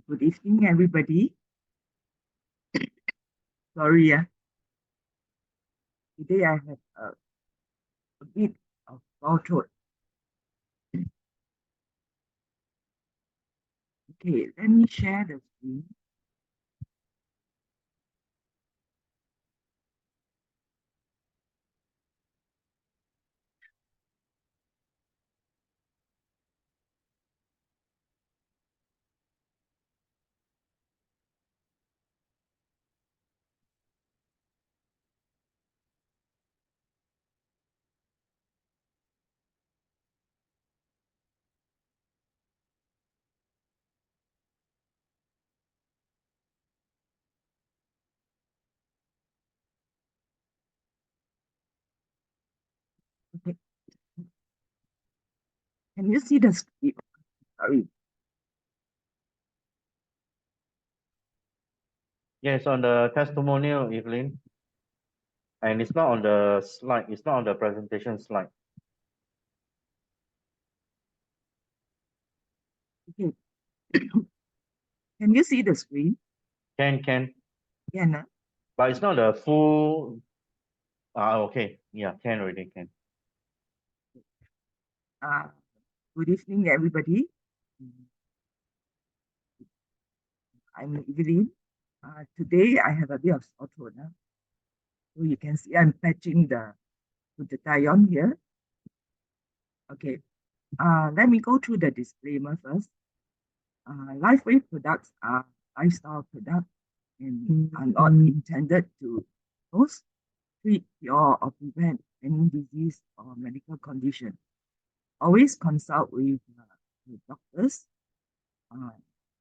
Good evening, everybody. Sorry, today I have a bit of sore throat. Okay, let me share the screen. Okay, can you see the screen? Sorry. Yes, on the testimonial, Evelyn. And it's not on the slide. It's not on the presentation slide. Okay. Can you see the screen? Can. Yeah. But it's not the full. Okay. Yeah, can already, can. Good evening, everybody. I'm Evelyn. Today I have a bit of sore throat. So you can see I'm patching the glutathione here. Okay. Let me go through the disclaimer first. LifeWave products are lifestyle products and are not intended to diagnose, treat, cure, or prevent any disease or medical condition. Always consult with doctors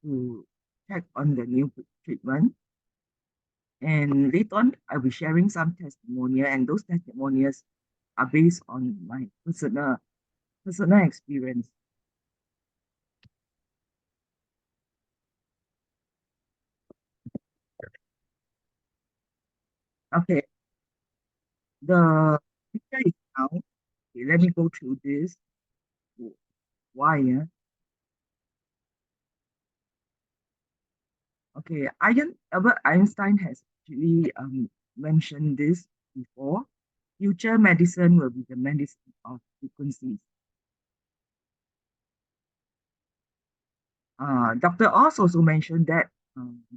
to check on the new treatment. And later on, I'll be sharing some testimonials, and those testimonials are based on my personal experience. Okay, the picture is out. Okay, let me go through this. Why? Okay, Albert Einstein has actually mentioned this before. Future medicine will be the medicine of frequencies. Dr. Oz also mentioned that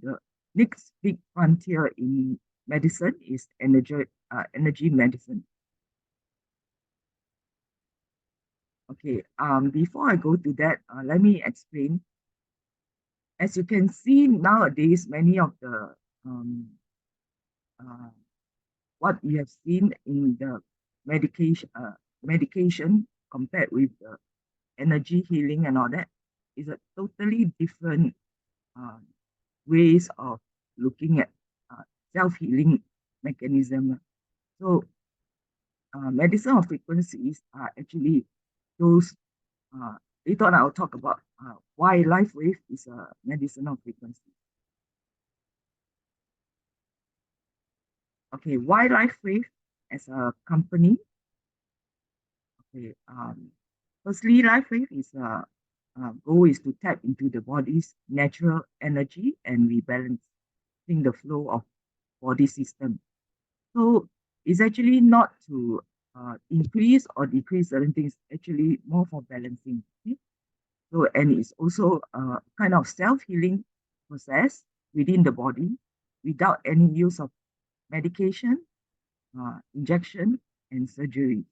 the next big frontier in medicine is energy medicine. Okay, before I go to that, let me explain. As you can see nowadays, many of the what we have seen in the medication compared with the energy healing and all that is a totally different ways of looking at self-healing mechanism. So medicine of frequencies are actually those, later on I'll talk about why LifeWave is a medicine of frequency. Okay, why LifeWave as a company? Okay, firstly, LifeWave is goal is to tap into the body's natural energy and rebalancing the flow of body system. So it's actually not to increase or decrease certain things, actually more for balancing. Okay? So, and it's also a kind of self-healing process within the body without any use of medication, injection, and surgery.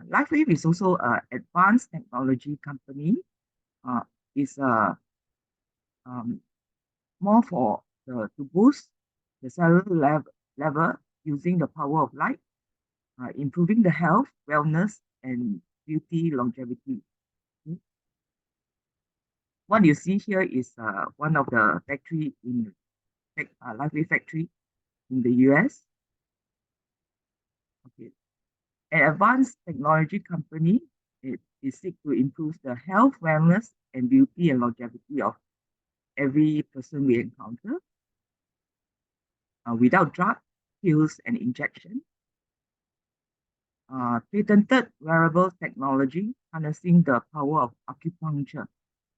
LifeWave is also an advanced technology company. It's more for to boost the cellular level using the power of light, improving the health, wellness, and beauty longevity. Okay. What you see here is one of the factory in LifeWave factory in the US. Okay. An advanced technology company, it seeks to improve the health, wellness, and beauty and longevity of every person we encounter without drug, pills, and injection. Patented wearable technology harnessing the power of acupuncture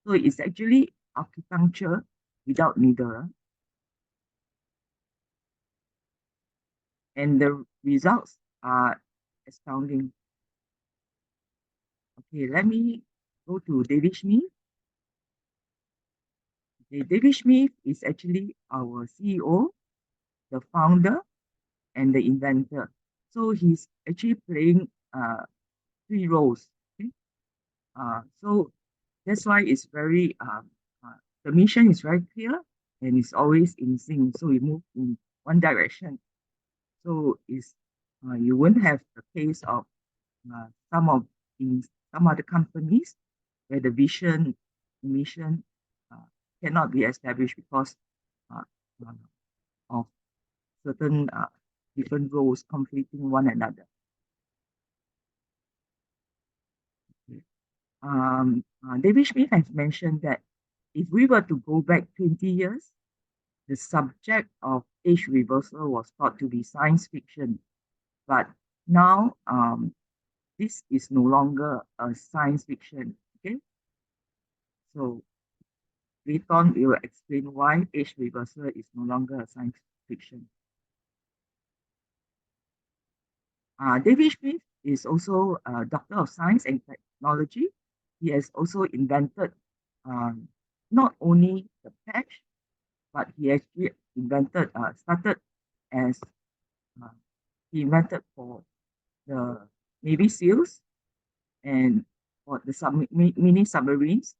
So it's actually acupuncture without needle. And the results are astounding. Okay, let me go to David Smith. Okay, David Smith is actually our CEO, the founder, and the inventor. So he's actually playing three roles. Okay? So that's why it's very the mission is very clear and it's always in sync. So we move in one direction. So is you won't have the case of some of in some other companies where the vision mission uh, cannot be established because uh, uh, of certain different roles conflicting one another. David Smith has mentioned that if we were to go back 20 years, the subject of age reversal was thought to be science fiction, but now this is no longer a science fiction. Okay, so later on we will explain why age reversal is no longer a science fiction. David Smith is also a doctor of science and technology. He has also invented um, not only the patch, but he actually started as uh, he invented for the Navy SEALs and for the mini submarines.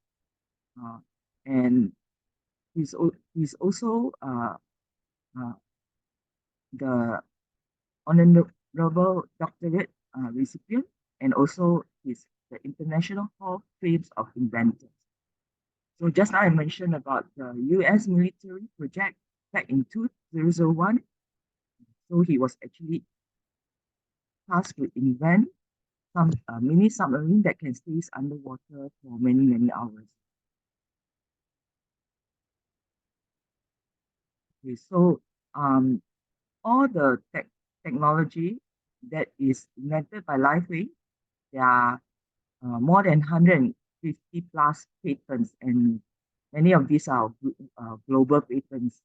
Uh, and he's also uh, the honorable doctorate recipient, and also is the International Hall of Fame of Inventors. So just now I mentioned about the US military project back in 2001. So he was actually tasked to invent some mini submarine that can stay underwater for many, many hours. Okay, so all the technology that is invented by LifeWay, there are more than 150 plus patents, and many of these are global patents,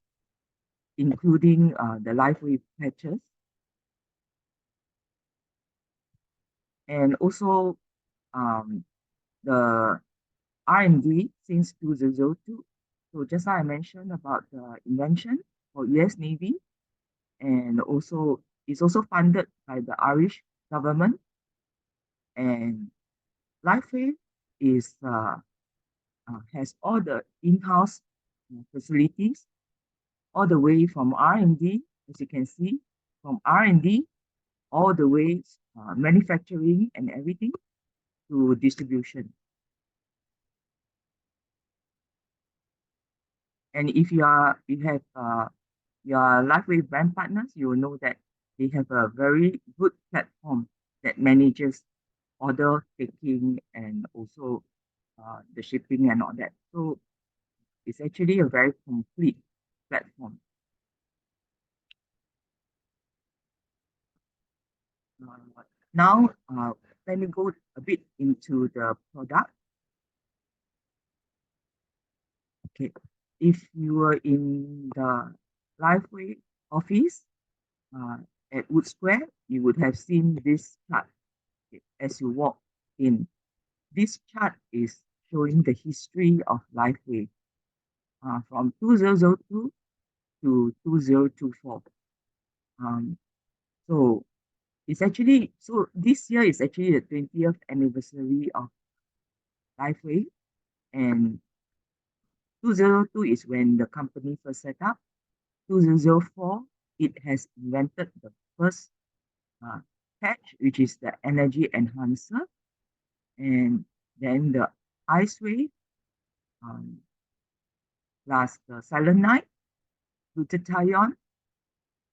including the LifeWave patches, and also um, the R&D since 2002. So just now I mentioned about the invention for US Navy, and also it's also funded by the Irish government, and LifeWave is has all the in-house facilities all the way from R&D, as you can see, from R&D all the way manufacturing and everything to distribution. And if you have your LifeWave brand partners, you will know that they have a very good platform that manages order taking and also the shipping and all that. So it's actually a very complete platform. Now, let me go a bit into the product. Okay, if you were in the LifeWay office uh, at Wood Square, you would have seen this chart as you walk in. This chart is showing the history of LifeWay from 2002 to 2024. Um, so so this year is actually the 20th anniversary of LifeWay, and 2002 is when the company first set up. 2004, it has invented the first uh, patch, which is the energy enhancer, and then the ice wave, um, plus the silent night, glutathione,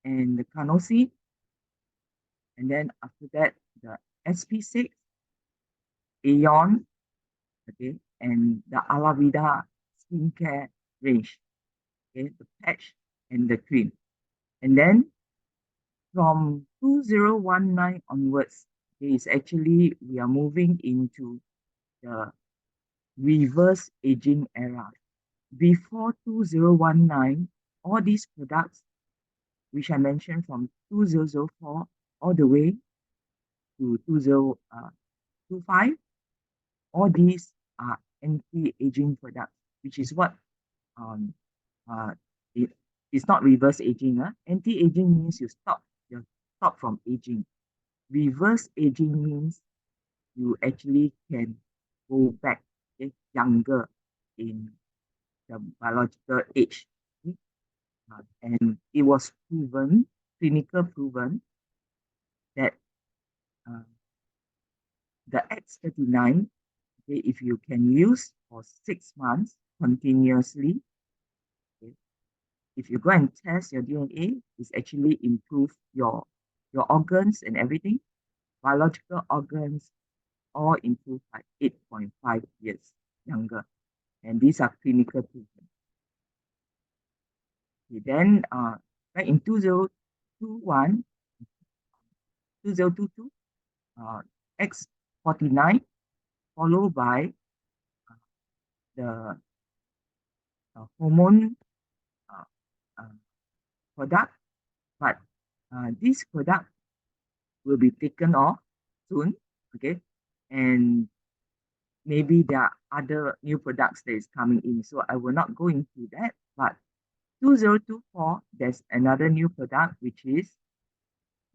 and the carnosine, and then after that, the SP6, Aeon, okay, and the Alavida skincare range, okay, the patch and the cream. And then from 2019 onwards, we are moving into the reverse aging era. Before 2019, all these products, which I mentioned from 2004 all the way to 2025, all these are anti-aging products, which is what um, uh, it, it's not reverse aging. Anti-aging means you stop from aging. Reverse aging means you actually can go back, okay, younger in the biological age. Okay? And it was proven, clinical proven, that uh, the X39, okay, if you can use for 6 months continuously, okay, if you go and test your DNA, it's actually improve your organs and everything. Biological organs all improve by 8.5 years younger. And these are clinical proven. Okay, then back in 2021, 2022, X49, followed by the hormone uh, uh, product, but this product will be taken off soon, okay? And maybe there are other new products that is coming in, so I will not go into that. But 2024, there's another new product, which is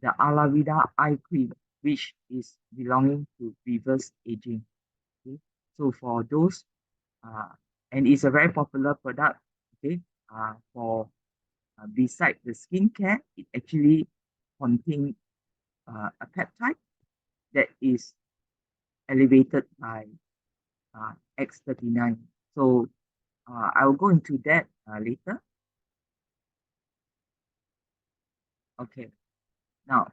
the Alavida eye cream, which is belonging to reverse aging. Okay, so for those, uh, and it's a very popular product. Okay, for beside the skincare, it actually contains a peptide that is elevated by X39. So I will go into that later. Okay, now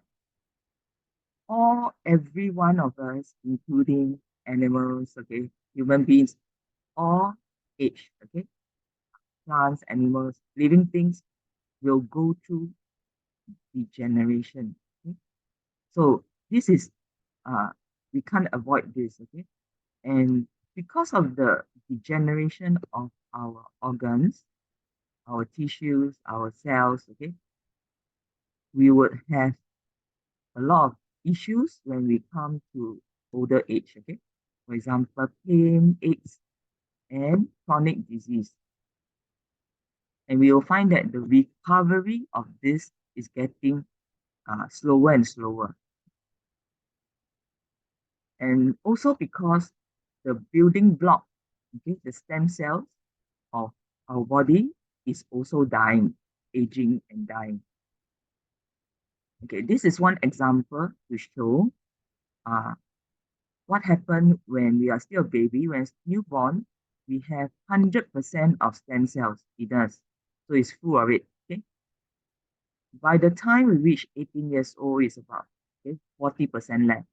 every one of us, including animals, okay, human beings, all age, okay, plants, animals, living things will go through degeneration. Okay? So this is we can't avoid this, okay? And because of the degeneration of our organs, our tissues, our cells, okay, we would have a lot of issues when we come to older age, okay? For example, pain, aches, and chronic disease. And we will find that the recovery of this is getting slower and slower. And also because the building block, okay, the stem cells of our body is also dying, aging and dying. Okay, this is one example to show uh, what happened when we are still a baby, when newborn, we have 100% of stem cells in us. So it's full of it. Okay. By the time we reach 18 years old, it's about 40% left.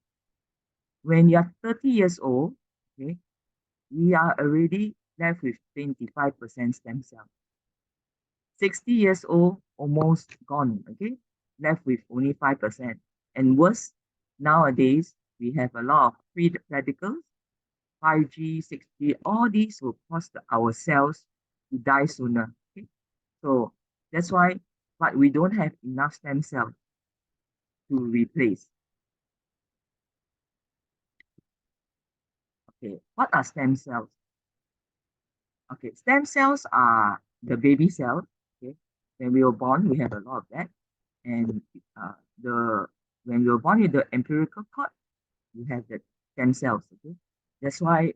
When you're 30 years old, okay, we are already left with 25% stem cell. 60 years old, almost gone, okay, left with only 5%. And worse, nowadays, we have a lot of free radicals, 5G, 6G, all these will cause our cells to die sooner. Okay? So that's why, but we don't have enough stem cells to replace. Okay, what are stem cells? Okay, stem cells are the baby cells. Okay, when we were born, we have a lot of that, and the when we were born with the umbilical cord, you have the stem cells. Okay, that's why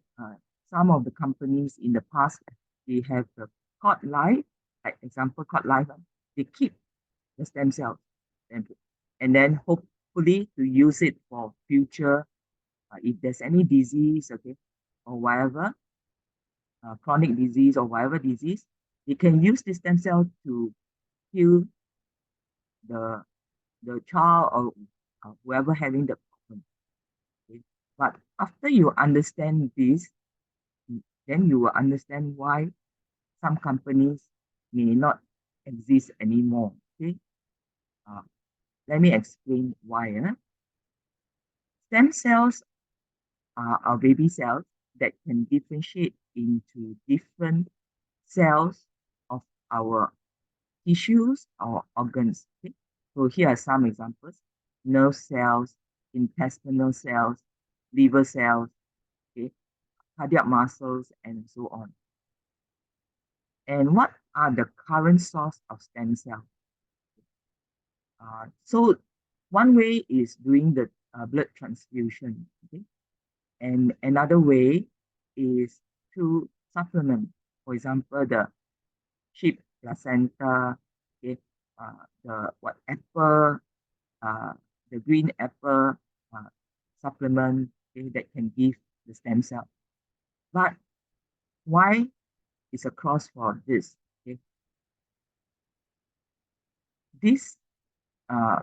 some of the companies in the past they have the cord life, like example cord life, they keep the stem cells, and then hopefully to use it for future if there's any disease, okay, or whatever chronic disease or whatever disease, they can use the stem cell to heal the child or whoever having the problem. Okay? But after you understand this, then you will understand why some companies may not exist anymore. Okay, uh, let me explain why. Stem cells are our baby cells. that can differentiate into different cells of our tissues or organs. Okay? So here are some examples: nerve cells, intestinal cells, liver cells, okay, cardiac muscles, and so on. And what are the current source of stem cells? So one way is doing the blood transfusion, okay? And another way is to supplement, for example, the sheep placenta, okay, the what apple, uh, the green apple uh, supplement, okay, that can give the stem cell. But why is a cross for this? Okay, this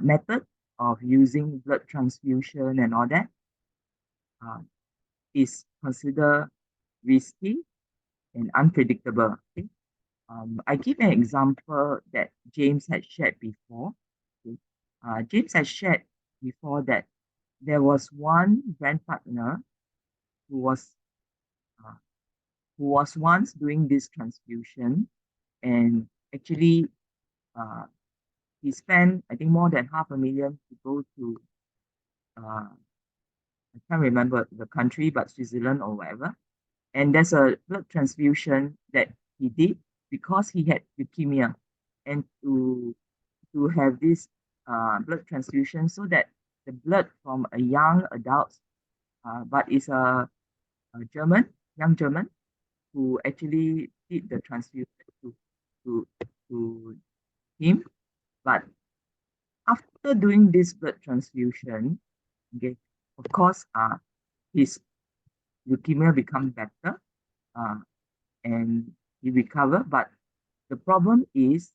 method of using blood transfusion and all that uh, is considered risky and unpredictable. Okay? I give an example that James had shared before. Okay? James had shared before that there was one brand partner who was uh, who was once doing this transfusion, and actually uh, he spent, I think, more than 500,000 to go to I can't remember the country, but Switzerland or whatever. And there's a blood transfusion that he did because he had leukemia, and to have this blood transfusion so that the blood from a young adult, but is a young German, who actually did the transfusion to to him. But after doing this blood transfusion, okay, of course, his leukemia become better, uh, and he recovered. But the problem is,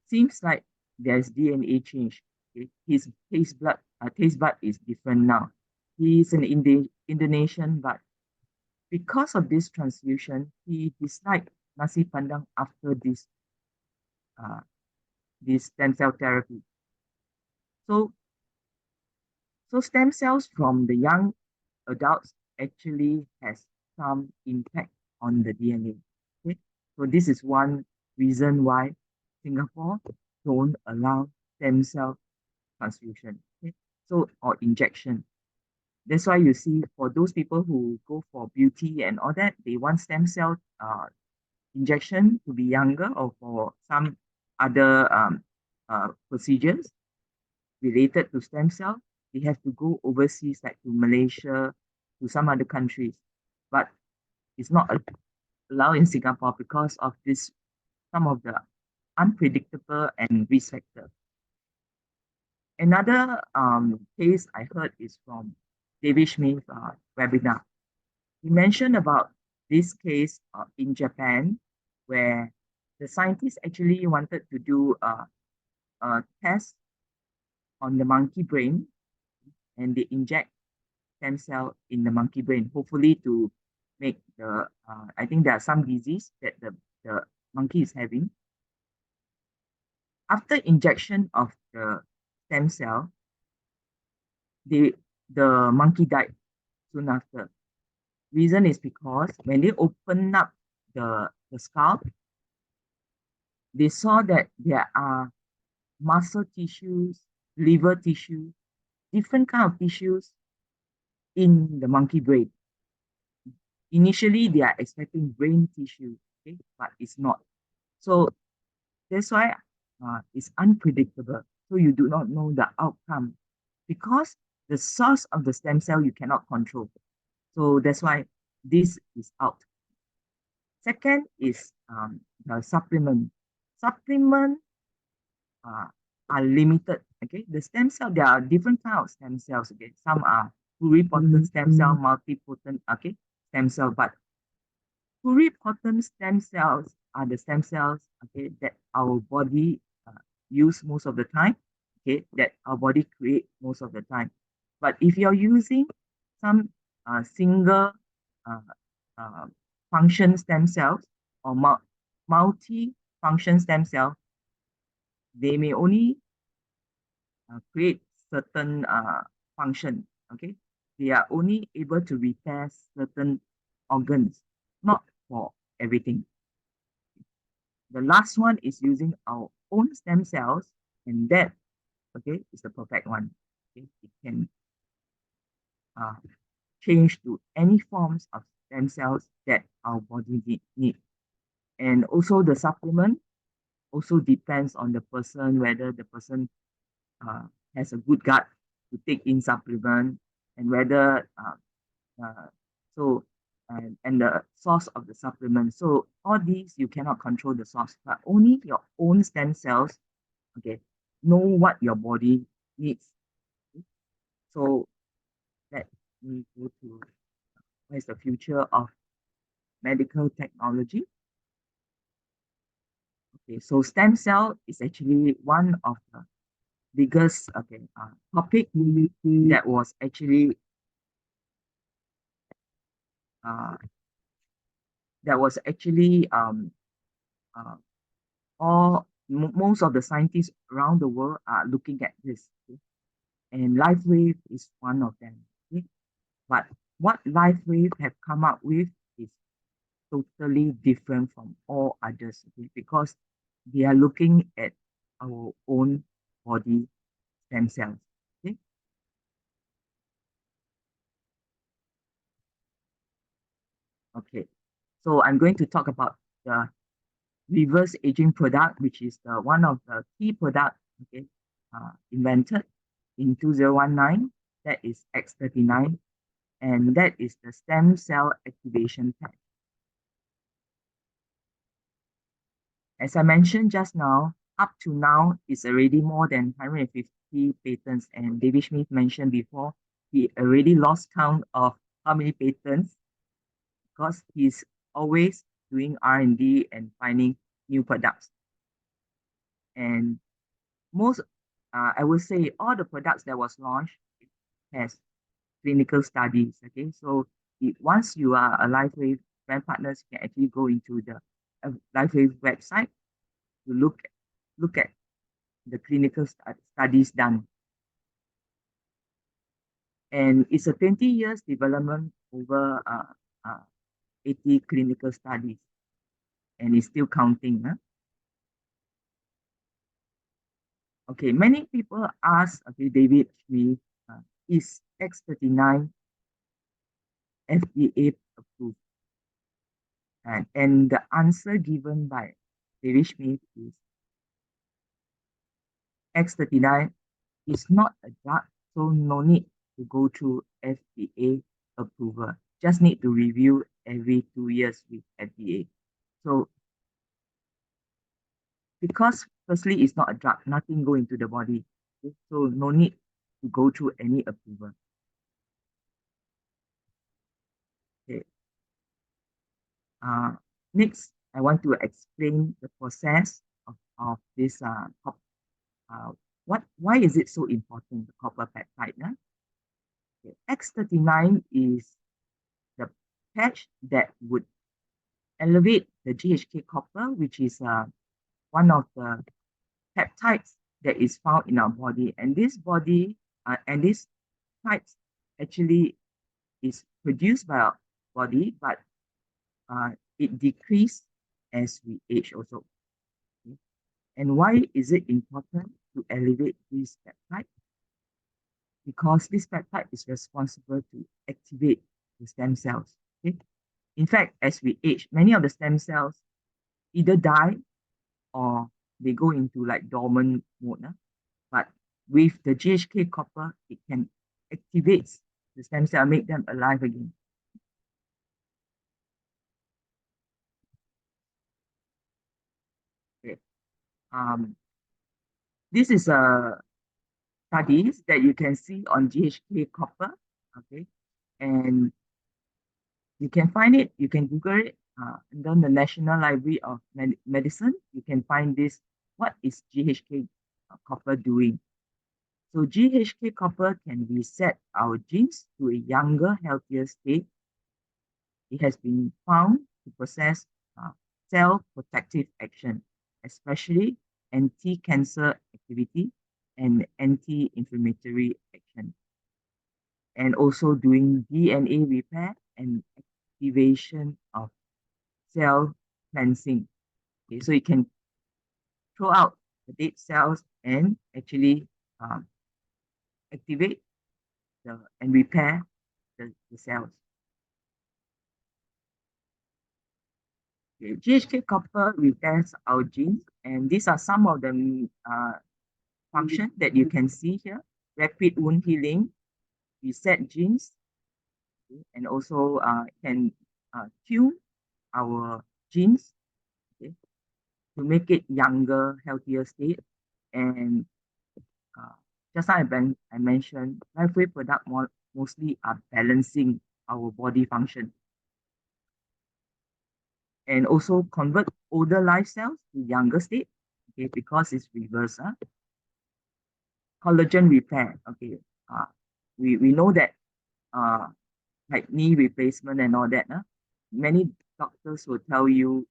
seems like there's DNA change. Okay? His taste bud is different now. He is an Indonesian, but because of this transfusion, he disliked nasi pandang after uh, this stem cell therapy. So, so stem cells from the young adults actually has some impact on the DNA. Okay? So this is one reason why Singapore don't allow stem cell transfusion. Okay? So or injection. That's why you see for those people who go for beauty and all that, they want stem cell injection to be younger, or for some other procedures related to stem cell, they have to go overseas, like to Malaysia, to some other countries. But it's not allowed in Singapore because of this, some of the unpredictable and risk factor. Another case I heard is from David Smith's webinar. He mentioned about this case in Japan, where the scientists actually wanted to do a test on the monkey brain, and they inject stem cell in the monkey brain, hopefully to make the, I think there are some disease that the monkey is having. After injection of the stem cell, they, the monkey died soon after. Reason is because when they open up the skull, they saw that there are muscle tissues, liver tissue, different kind of tissues in the monkey brain. Initially, they are expecting brain tissue, okay, but it's not. So that's why it's unpredictable. So you do not know the outcome because the source of the stem cell you cannot control. So that's why this is out. Second is the supplement. Supplement uh, are limited. Okay, the stem cell, there are different kinds of stem cells. Okay, some are pluripotent stem cell, multipotent, okay, stem cell, but pluripotent stem cells are the stem cells, okay, that our body use most of the time, okay, that our body create most of the time. But if you're using some single uh, uh, function stem cells or multi-function stem cell, they may only create certain function. Okay, they are only able to repair certain organs, not for everything. The last one is using our own stem cells, and that, okay, is the perfect one. Okay? It can uh, change to any forms of stem cells that our body need. And also the supplement also depends on the person, whether the person uh, has a good gut to take in supplement, and whether uh, so and the source of the supplement. So all these you cannot control the source, but only your own stem cells, okay, know what your body needs. So let me go to what is the future of medical technology. Okay, so stem cell is actually one of the biggest topic that was actually uh, that was actually uh, most of the scientists around the world are looking at this. Okay? And LifeWave is one of them. Okay? But what LifeWave have come up with is totally different from all others, okay? Because they are looking at our own body stem cells. Okay? Okay. So I'm going to talk about the reverse aging product, which is the one of the key product, okay, invented in 2019. That is X39, and that is the stem cell activation patch. As I mentioned just now, up to now is already more than 150 patents, and David Smith mentioned before he already lost count of how many patents because he's always doing R&D and finding new products. And most, I would say, all the products that was launched has clinical studies. Okay, so once you are a LifeWave brand partners, you can actually go into the LifeWave website to look at the clinical studies done. And it's a 20 years development over 80 clinical studies, and it's still counting. Huh? Okay, many people ask, okay, David, is X39 FDA approved? And the answer given by David Smith is X39 is not a drug, so no need to go through FDA approval. Just need to review every 2 years with FDA. So because firstly it's not a drug, nothing go into the body. Okay? So no need to go through any approval. Okay. Uh, Next, I want to explain the process of this uh, why is it so important, the copper peptide? Huh? Okay. X39 is the patch that would elevate the GHK copper, which is one of the peptides that is found in our body. And this types actually is produced by our body, but it decreases as we age also. Okay? And why is it important to elevate this peptide? Because this peptide is responsible to activate the stem cells. Okay? In fact, as we age, many of the stem cells either die or they go into like dormant mode. But with the GHK copper, it can activate the stem cell, make them alive again. Okay. Um, this is a studies that you can see on GHK copper. Okay, and you can find it. You can Google it. And then the National Library of Medicine. You can find this. What is GHK copper doing? So GHK copper can reset our genes to a younger, healthier state. It has been found to possess cell protective action, especially anti-cancer activity and anti-inflammatory action, and also doing DNA repair and activation of cell cleansing. Okay, so it can throw out the dead cells and actually activate and repair the cells. Okay, GHK copper repairs our genes, and these are some of the functions that you can see here: rapid wound healing, reset genes, okay, and also can tune our genes, okay, to make it younger, healthier state. And just like I mentioned, LifeWave product mostly are balancing our body function and also convert older life cells to younger state, okay, because it's reverse. Collagen repair, okay. We know that like knee replacement and all that. Many doctors will tell you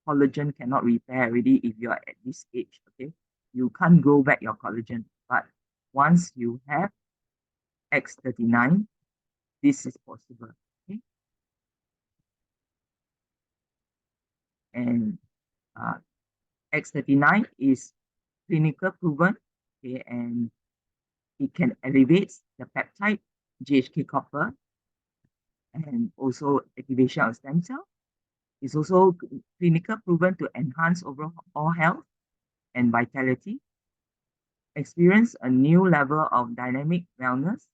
collagen cannot repair already if you are at this age, okay. You can't grow back your collagen. But once you have X39, this is possible. Okay? And X39 is clinical proven, okay, and it can elevate the peptide GHK copper and also activation of stem cell. It's also clinical proven to enhance overall health and vitality, experience a new level of dynamic wellness.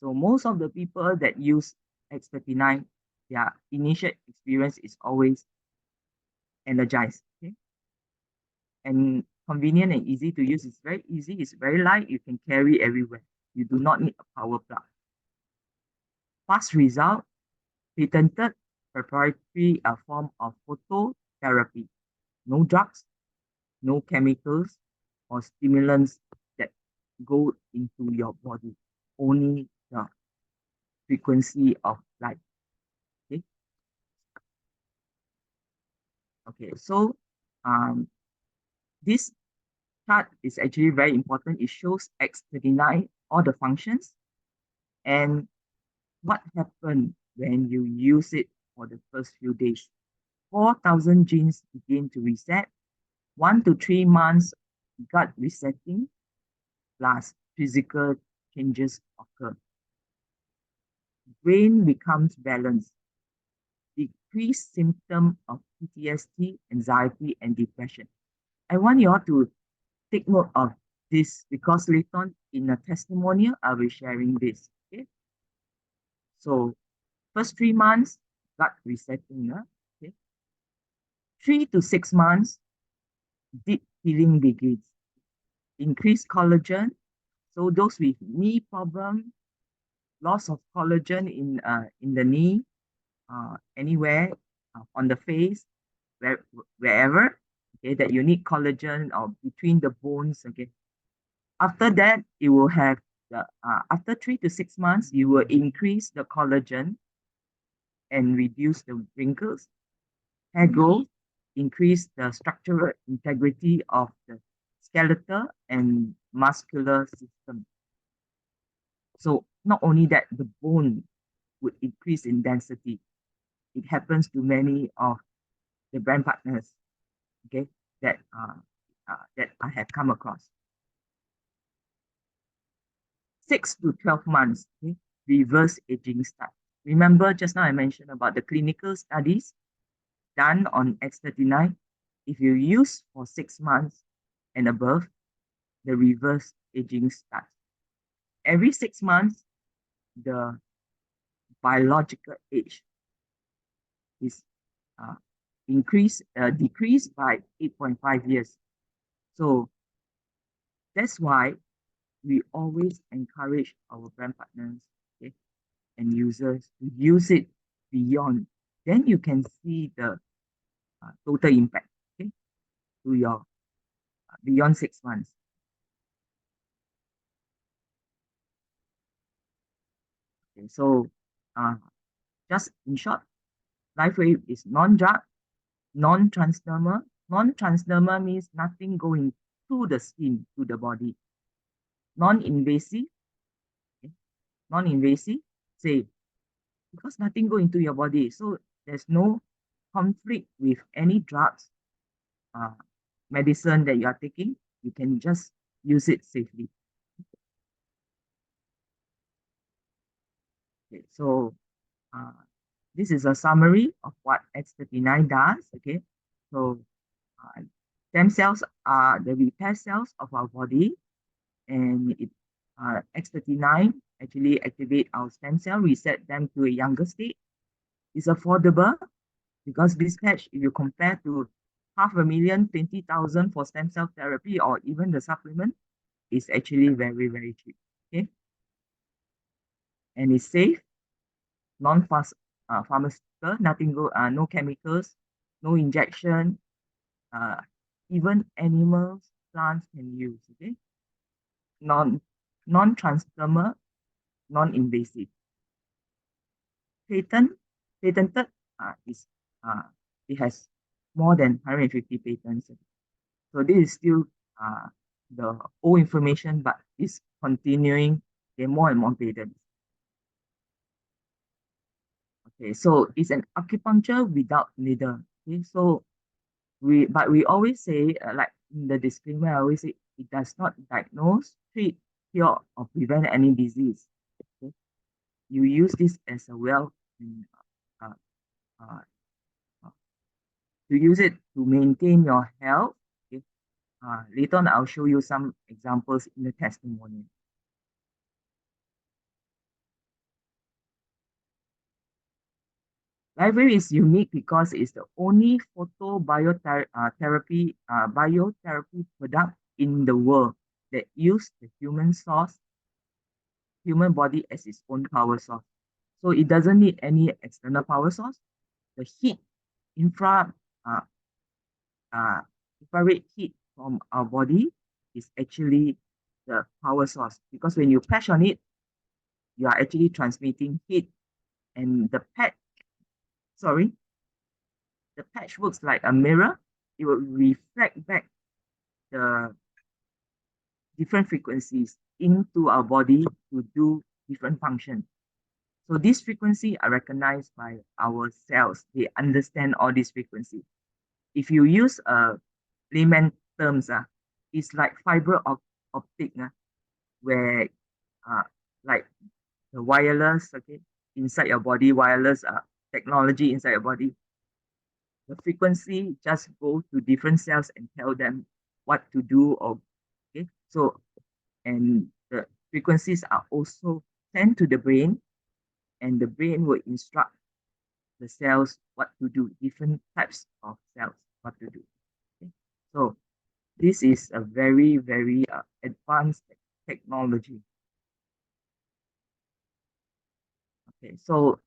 So most of the people that use X39, their initial experience is always energized. Okay? And convenient and easy to use. It's very easy, it's very light, you can carry everywhere. You do not need a power plug. Fast result, patented proprietary form of phototherapy. No drugs, no chemicals or stimulants that go into your body. Only the frequency of light. Okay. Okay. So this chart is actually very important. It shows X39, all the functions, and what happened when you use it for the first few days. 4,000 genes begin to reset. 1 to 3 months gut resetting plus physical changes occur. Brain becomes balanced. Decreased symptom of PTSD, anxiety, and depression. I want you all to take note of this because later on in a testimonial, I'll be sharing this. Okay. So first 3 months, gut resetting. Okay. 3 to 6 months, deep healing begins. Increased collagen. So those with knee problem, loss of collagen in the knee, anywhere on the face, wherever, okay, that you need collagen or between the bones. Okay. After that, you will have after 3 to 6 months, you will increase the collagen and reduce the wrinkles, hair growth, increase the structural integrity of the skeletal and muscular system. So not only that, the bone would increase in density. It happens to many of the brand partners, okay, that I have come across. 6 to 12 months, okay, reverse aging start. Remember just now I mentioned about the clinical studies done on X39. If you use for 6 months and above, the reverse aging starts. Every 6 months, the biological age is decreased by 8.5 years. So that's why we always encourage our brand partners, okay, and users to use it beyond. Then you can see the total impact, okay, to your beyond 6 months. Okay, so just in short, LifeWave is non-drug, non-transdermal. Non-transdermal means nothing going through the skin to the body. Non-invasive, okay, non-invasive, safe. because nothing go into your body. So there's no conflict with any drugs, uh, medicine that you are taking. You can just use it safely. Okay, so uh, this is a summary of what X39 does. Okay, so uh, stem cells are the repair cells of our body, and X39 actually activate our stem cell, reset them to a younger state. It's affordable because this patch, if you compare to 500,000, 20,000 for stem cell therapy or even the supplement, is actually very, very cheap. Okay, and it's safe, non-fast pharmaceutical, nothing go, no chemicals, no injection, uh, even animals, plants can use. Okay, non non-transdermal, non-invasive. Patent patented is uh, it has more than 150 patents. So this is still uh, the old information, but it's continuing. There are more and more patents. Okay, so it's an acupuncture without needle. Okay, so we always say, like in the disclaimer, I always say it does not diagnose, treat, cure, or prevent any disease. Okay, you use this as a well, uh, uh, uh, to use it to maintain your health. Okay, later on I'll show you some examples in the testimony. Library is unique because it's the only biotherapy product in the world that use the human body as its own power source. So it doesn't need any external power source. The heat, infra, uh, uh, infrared heat from our body is actually the power source, because when you patch on it, you are actually transmitting heat, and sorry, the patch works like a mirror. It will reflect back the different frequencies into our body to do different functions. So these frequencies are recognized by our cells. They understand all these frequencies. If you use layman terms, it's like optic, where uh, like the wireless, okay, inside your body, wireless technology inside your body, the frequency just go to different cells and tell them what to do. Or okay, so and the frequencies are also sent to the brain, and the brain will instruct the cells what to do, different types of cells what to do. Okay? So this is a very, very advanced technology. Okay, so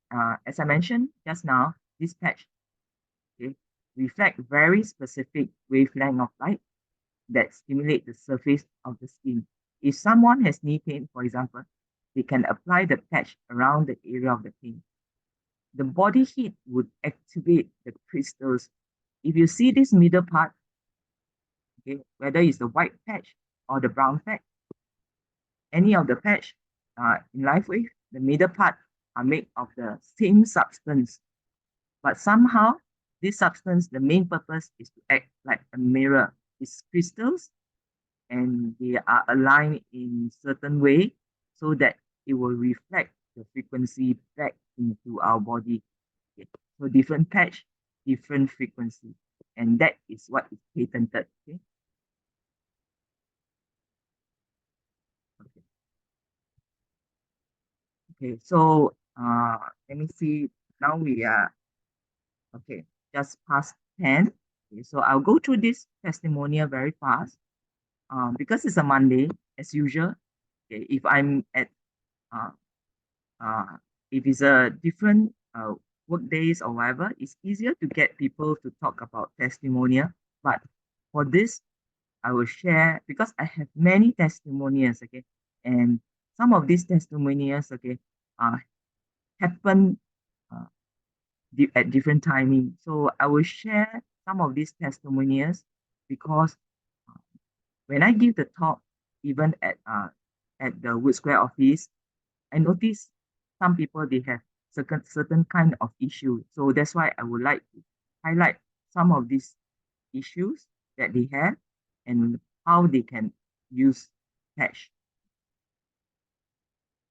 as I mentioned just now, this patch, okay, reflect very specific wavelength of light that stimulate the surface of the skin. If someone has knee pain, for example, they can apply the patch around the area of the pain. The body heat would activate the crystals. If you see this middle part, okay, whether it's the white patch or the brown patch, any of the patch in LifeWave, the middle part are made of the same substance. But somehow, this substance, the main purpose is to act like a mirror. It's crystals, and they are aligned in certain way so that it will reflect the frequency back into our body. Okay. So different patch, different frequency, and that is what is patented. Okay. Okay. Okay. So let me see. Now we are okay. Just past 10. Okay. So I'll go through this testimonial very fast. Because it's a Monday, as usual. Okay. Uh, uh, if it's a different work days or whatever, it's easier to get people to talk about testimonial. But for this, I will share because I have many testimonials, okay, and some of these testimonials, okay, uh, happen uh, at different timing. So I will share some of these testimonials because uh, when I give the talk, even at the Wood Square office, I notice some people they have certain kind of issue. So that's why I would like to highlight some of these issues that they have and how they can use patch.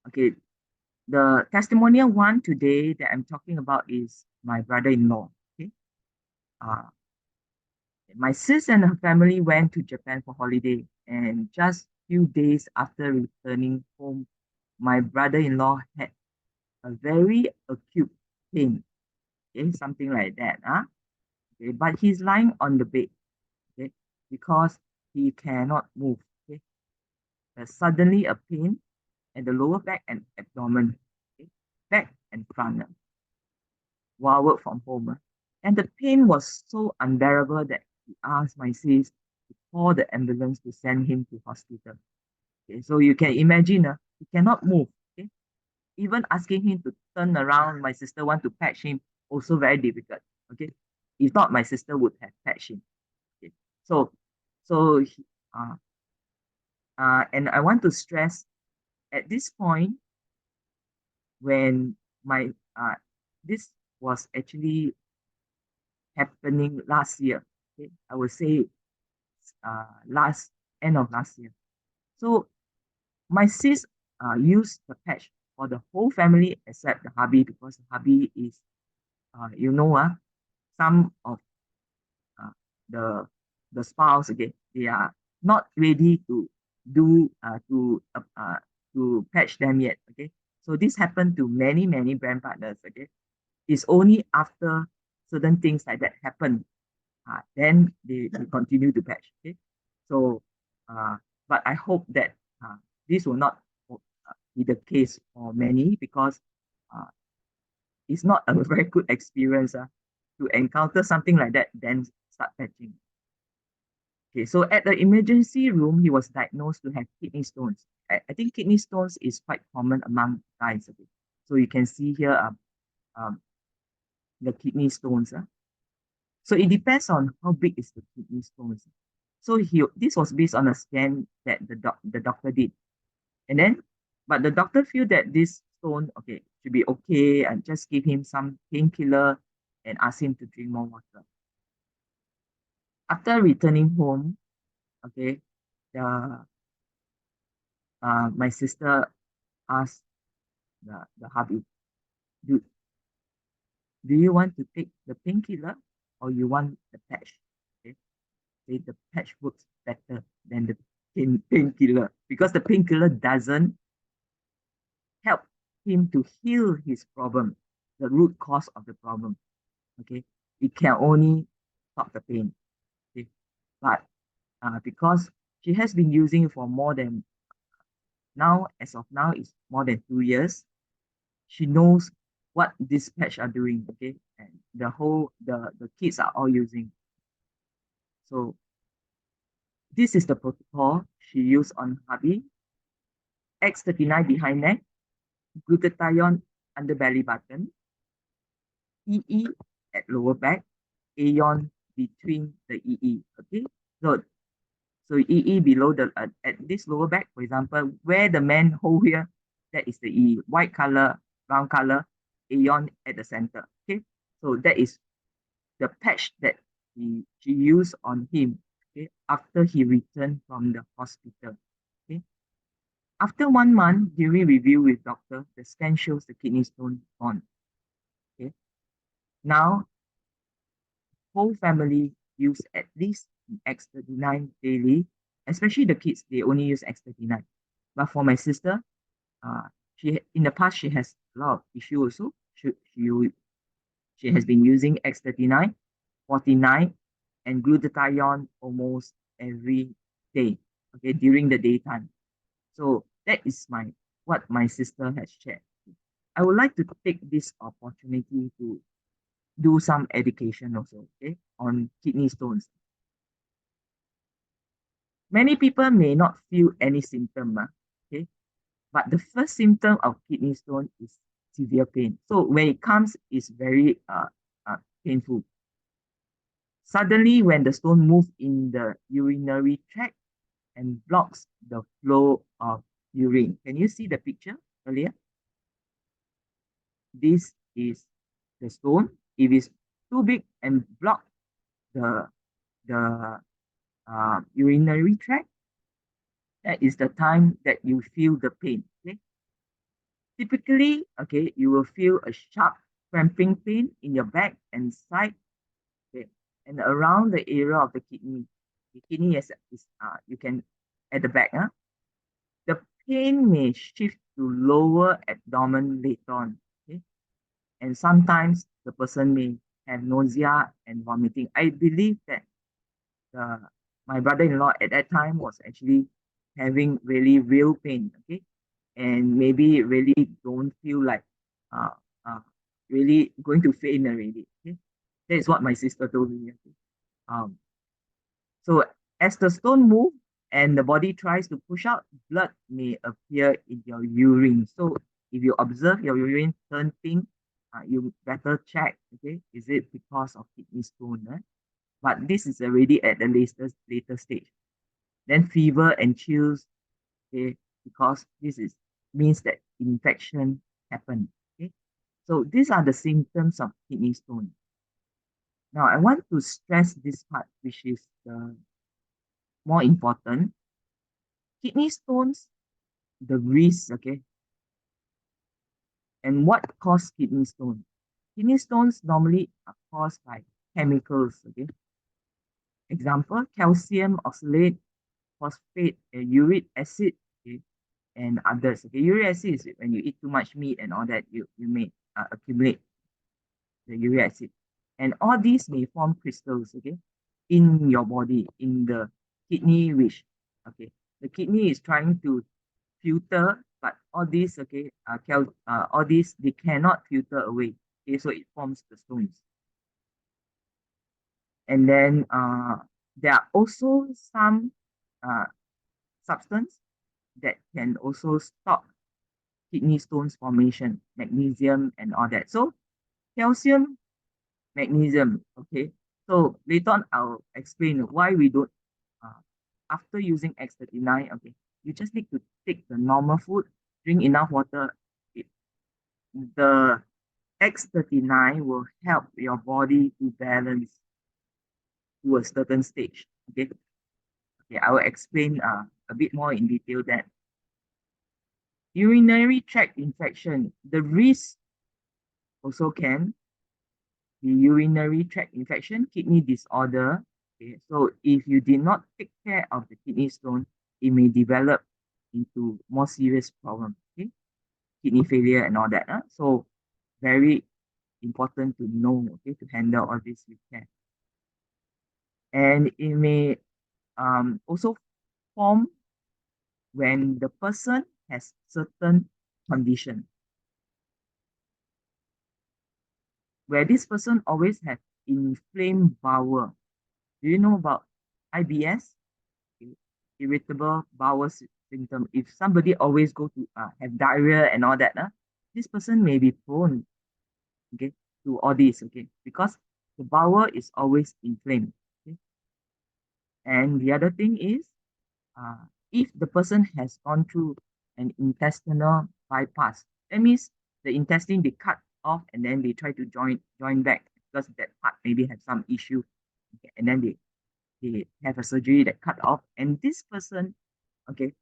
Okay, the testimonial one today that I'm talking about is my brother-in-law. Okay, uh, my sis and her family went to Japan for holiday, and just few days after returning home, my brother-in-law had a very acute pain. Okay, something like that. Okay, but he's lying on the bed. Okay, because he cannot move. Okay, there's suddenly a pain at the lower back and abdomen, okay, back and front while work from home. And the pain was so unbearable that he asked my sis to call the ambulance to send him to hospital. Okay, so you can imagine he cannot move. Okay, even asking him to turn around, my sister want to patch him, also very difficult. Okay, if not, my sister would have patched him. Okay, so so he, and I want to stress at this point when my this was actually happening last year. Okay, I would say last end of last year. So my sis used the patch for the whole family except the hubby because the hubby is some of uh, the the spouse again they are not ready to do to patch them yet. Okay, so this happened to many brand partners. Okay, it's only after certain things like that happen, then they continue to patch. Okay, so uh, but I hope that this will not be the case for many because uh, it's not a very good experience to encounter something like that, then start patching. Okay, so at the emergency room, he was diagnosed to have kidney stones. I think kidney stones is quite common among guys. Okay, so you can see here um, the kidney stones. So it depends on how big is the kidney stones. So this was based on a scan that the doctor did, and then but the doctor feel that this stone okay should be okay and just give him some painkiller and ask him to drink more water. After returning home, okay, the my sister asked the hubby, do do you want to take the painkiller or you want the patch? Okay, say the patch works better than the painkiller because the painkiller doesn't help him to heal his problem, the root cause of the problem. Okay, it can only stop the pain. Okay, but because she has been using it for more than now, as of now, it's more than 2 years. She knows what this patch are doing. Okay, and the kids are all using. So this is the protocol she used on hubby. X39 behind neck, glutathione under belly button, EE at lower back, Aeon between the EE. Okay, so EE below the at this lower back, for example, where the manhole here, that is the EE, white color, brown color, Aeon at the center. Okay, so that is the patch that she used on him. Okay, after he returned from the hospital. Okay, after 1 month during review with doctor, the scan shows the kidney stone gone. Okay, now whole family use at least X39 daily, especially the kids, they only use X39. But for my sister, she in the past she has a lot of issue also. She has been using X39, 49, and glutathione almost every day, okay, during the daytime. So that is what my sister has shared. I would like to take this opportunity to do some education also, okay, on kidney stones. Many people may not feel any symptom, okay, but the first symptom of kidney stone is severe pain. So when it comes, it's very painful. Suddenly, when the stone moves in the urinary tract and blocks the flow of urine. Can you see the picture earlier? this is the stone. If it's too big and block the urinary tract, that is the time that you feel the pain. Okay, typically, okay, you will feel a sharp cramping pain in your back and side, okay, and around the area of the kidney. The kidney is you can at the back, the pain may shift to lower abdomen later on, okay, and sometimes the person may have nausea and vomiting. I believe that uh, my brother-in-law at that time was actually having really real pain, okay, and maybe really don't feel like uh, uh, really going to faint already. Okay, that is what my sister told me. Okay? Um, so as the stone moves and the body tries to push out, blood may appear in your urine. So if you observe your urine turn pink, you better check. Okay, is it because of kidney stone? But this is already at the later stage. Then fever and chills, okay, because this is means that infection happened. Okay, so these are the symptoms of kidney stone. Now I want to stress this part, which is the more important. Kidney stones, the risk, okay, and what cause kidney stone? Kidney stones normally are caused by chemicals, okay. Example, calcium oxalate, phosphate, and uric acid, okay, and others. Okay, uric acid is when you eat too much meat and all that, you may accumulate the uric acid, and all these may form crystals. Okay, in your body, in the kidney, which okay, the kidney is trying to filter, but all these okay, all these they cannot filter away. Okay, so it forms the stones, and then there are also some uh, substance that can also stop kidney stones formation, magnesium and all that. So calcium, magnesium, okay. So later on, I'll explain why we don't, uh, after using X39, okay, you just need to take the normal food, drink enough water. It, the X39 will help your body to balance to a certain stage, okay. Okay, I will explain a bit more in detail that urinary tract infection, the risk also can the urinary tract infection, kidney disorder. Okay, so if you did not take care of the kidney stone, it may develop into more serious problem. Okay, kidney failure and all that. So very important to know. Okay, to handle all this with care, and it may also form when the person has certain condition where this person always have inflamed bowel. Do you know about IBS? Irritable bowel symptom. If somebody always go to have diarrhea and all that, this person may be prone, okay, to all this, okay, because the bowel is always inflamed. Okay? And the other thing is, uh, if the person has gone through an intestinal bypass, that means the intestine they cut off and then they try to join back because that part maybe have some issue, okay, and then they have a surgery that cut off, and this person, okay,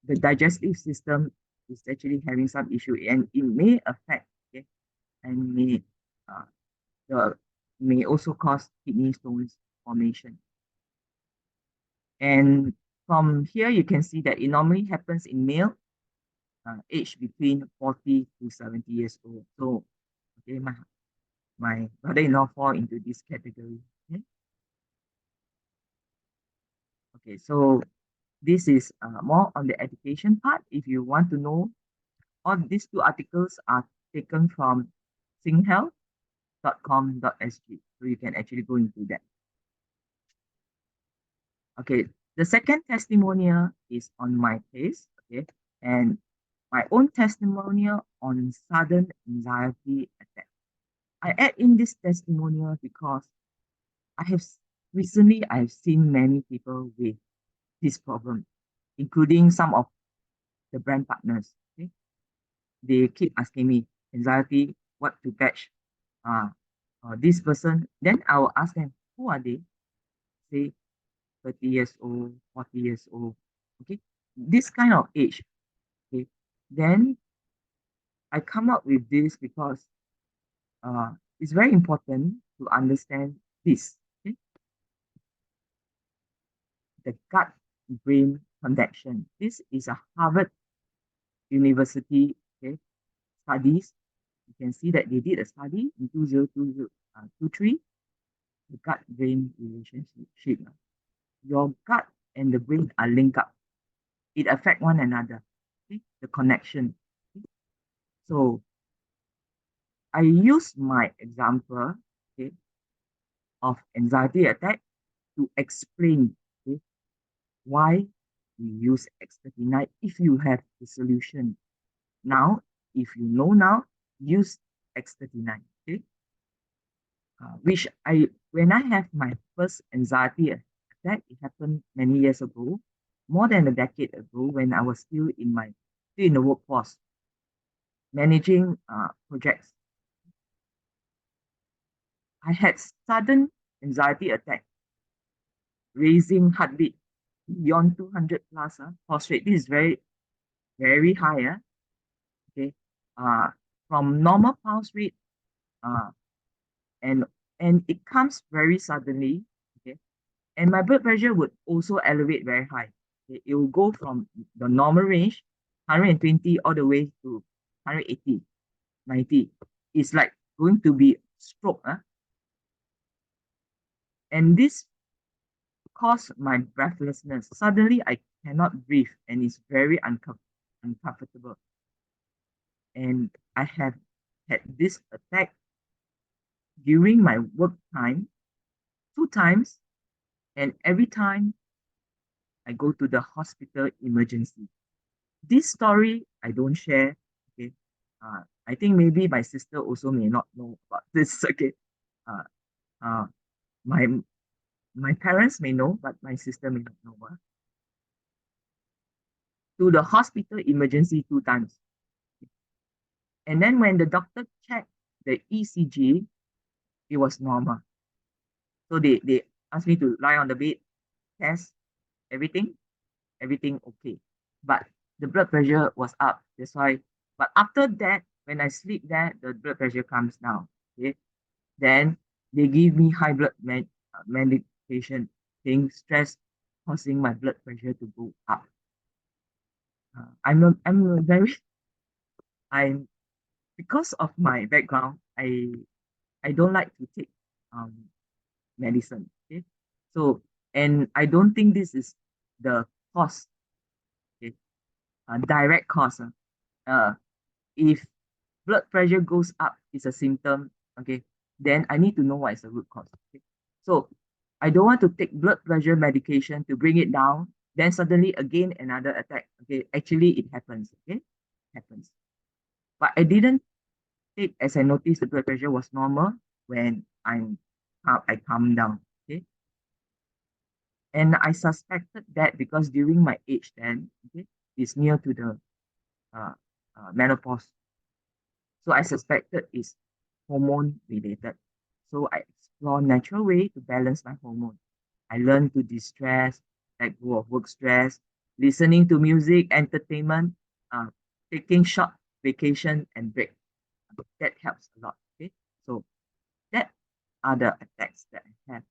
the digestive system is actually having some issue and it may affect, okay, and uh, the, may also cause kidney stones formation. And from here, you can see that it normally happens in male aged between 40 to 70 years old. So, okay, my brother-in-law fall into this category. Okay, okay, so this is more on the education part. If you want to know, all these two articles are taken from singhealth.com.sg. So you can actually go into that. Okay, the second testimonial is on my case, okay, and my own testimonial on sudden anxiety attack. I add in this testimonial because I have recently I have seen many people with this problem, including some of the brand partners. Okay, they keep asking me, anxiety, what to patch. This person, then I will ask them, who are they? Say 30 years old, 40 years old. Okay. This kind of age. Okay. Then I come up with this because it's very important to understand this. Okay? The gut brain connection. This is a Harvard University, okay, studies. You can see that they did a study in 2023, the gut brain relationship. Your gut and the brain are linked up. It affect one another. Okay? The connection. Okay? So I use my example, okay, of anxiety attack to explain, okay, why we use X39 if you have the solution. Now, if you know now, use X39. Okay. Which when I have my first anxiety attack, it happened many years ago, more than a decade ago, when I was still in the workforce, managing projects. I had sudden anxiety attack, raising heartbeat beyond 200 plus pulse rate. This is very, very high. Okay. Uh, from normal pulse rate, uh, and it comes very suddenly. Okay. And my blood pressure would also elevate very high. It will go from the normal range, 120 all the way to 180, 90. It's like going to be stroke. And this caused my breathlessness. Suddenly, I cannot breathe, and it's very uncomfortable. And I have had this attack during my work time 2 times, and every time I go to the hospital emergency. This story I don't share. Okay, I think maybe my sister also may not know about this. Okay, uh, uh, my my parents may know, but my sister may not know. To the hospital emergency 2 times, and then when the doctor checked the ECG, it was normal. So they asked me to lie on the bed, test everything, everything okay. But the blood pressure was up. That's why. But after that, when I sleep there, the blood pressure comes down. Okay. Then they give me high blood medication, saying stress causing my blood pressure to go up. I'm a very I'm because of my background, I don't like to take um medicine. Okay. So and I don't think this is the cause, okay, direct cause. Uh, if blood pressure goes up is a symptom, okay, then I need to know what is the root cause. Okay? So I don't want to take blood pressure medication to bring it down, then suddenly again another attack. Okay, actually it happens. Okay, happens. But I didn't take as I noticed the blood pressure was normal when I calm down. Okay, and I suspected that because during my age then, okay, it's near to the uh, menopause. So I suspected it's hormone related. So I explore natural way to balance my hormone. I learned to distress, let go of work stress, listening to music, entertainment, uh, taking short vacation and break. That helps a lot. Okay, so that are the attacks that I had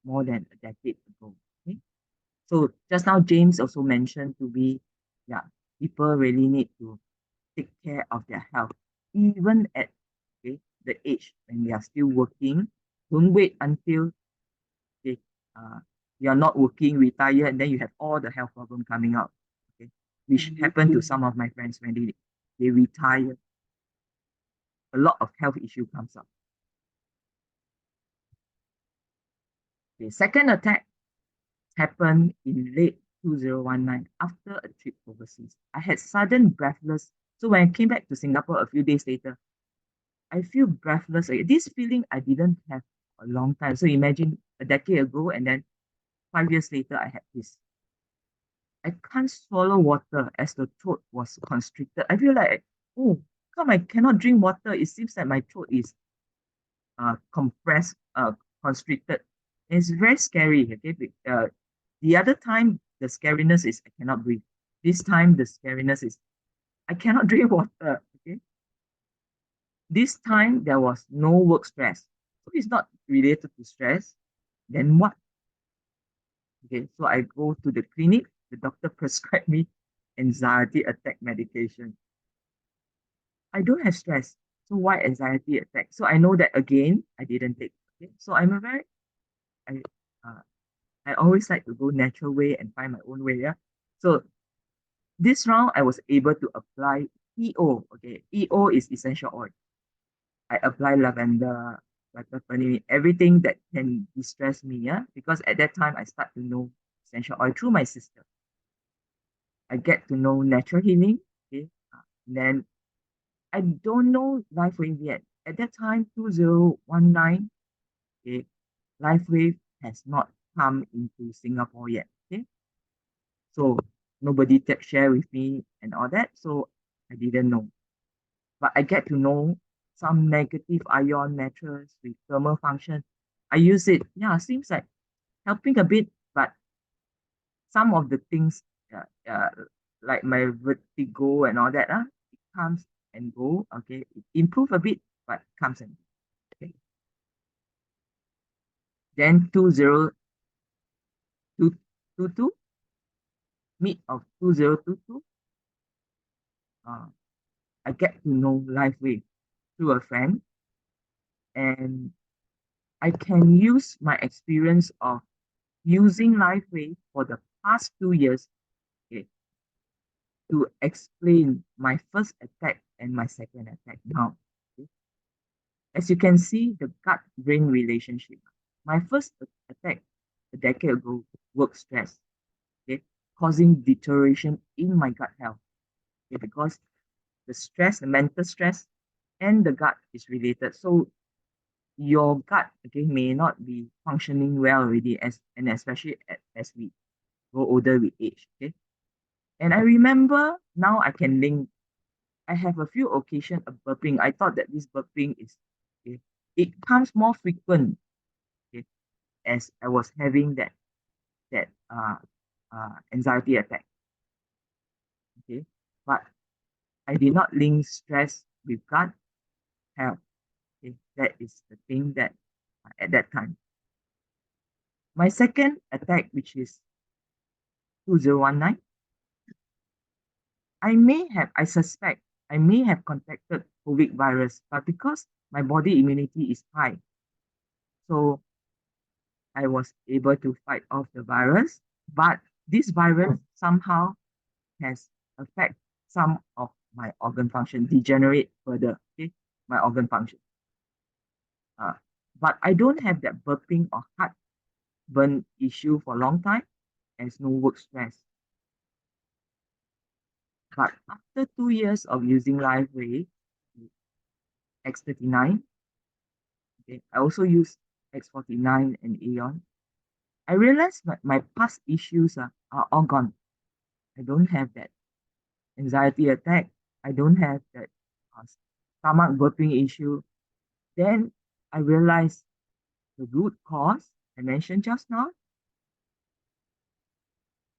more than a decade ago. Okay, so just now James also mentioned to me, yeah, people really need to take care of their health, even at, okay, the age when they are still working. Don't wait until they, you are not working, retire, and then you have all the health problem coming out. Okay, which happened to some of my friends when they retire. A lot of health issue comes up. The second attack happened in late 2019 after a trip overseas. I had sudden breathless. So when I came back to Singapore a few days later, I feel breathless. This feeling I didn't have a long time. So imagine a decade ago, and then 5 years later, I had this. I can't swallow water as the throat was constricted. I feel like, oh, come I cannot drink water? It seems that my throat is compressed, constricted. It's very scary. Okay, the other time the scariness is I cannot breathe. This time the scariness is I cannot drink water. Okay, this time there was no work stress, so it's not related to stress. Then what? Okay, so I go to the clinic. The doctor prescribed me anxiety attack medication. I don't have stress, so why anxiety attack? So I know that again I didn't take. Okay, so I'm a very I uh, I always like to go natural way and find my own way. Yeah. So this round I was able to apply EO. Okay, EO is essential oil. I apply lavender, like peppermint, everything that can distress me. Yeah, because at that time I start to know essential oil through my sister. I get to know natural healing. Okay, then I don't know LifeWave yet. At that time, 2019, okay, LifeWave has not come into Singapore yet. Okay, so nobody share with me and all that, so I didn't know. But I get to know some negative ion mattress with thermal function. I use it. Yeah, seems like helping a bit, but some of the things, like my vertigo and all that, it comes and go. Okay, it improve a bit, but comes and go. Okay. Then 2022, mid of 2022, uh, I get to know LifeWave through a friend, and I can use my experience of using LifeWave for the past 2 years, okay, to explain my first attack and my second attack now. Okay. As you can see, the gut-brain relationship. My first attack a decade ago, work stress, okay, causing deterioration in my gut health. Okay, because the stress, the mental stress, and the gut is related. So your gut, okay, may not be functioning well already, and especially as we grow older with age. Okay, and I remember now I can link. I have a few occasions of burping. I thought that this burping is okay. It comes more frequent, okay, as I was having that anxiety attack. Okay, but I did not link stress with gut health. Okay, that is the thing that at that time. My second attack, which is 2019, I suspect I may have contacted COVID virus, but because my body immunity is high, so I was able to fight off the virus. But this virus somehow has affect some of my organ function, degenerate further, okay, my organ function. Uh, but I don't have that burping or heartburn issue for a long time, as no work stress. But after 2 years of using LifeWave X39, okay, I also use X49 and Aeon. I realized that my past issues are all gone. I don't have that anxiety attack. I don't have that stomach burping issue. Then I realized the root cause I mentioned just now,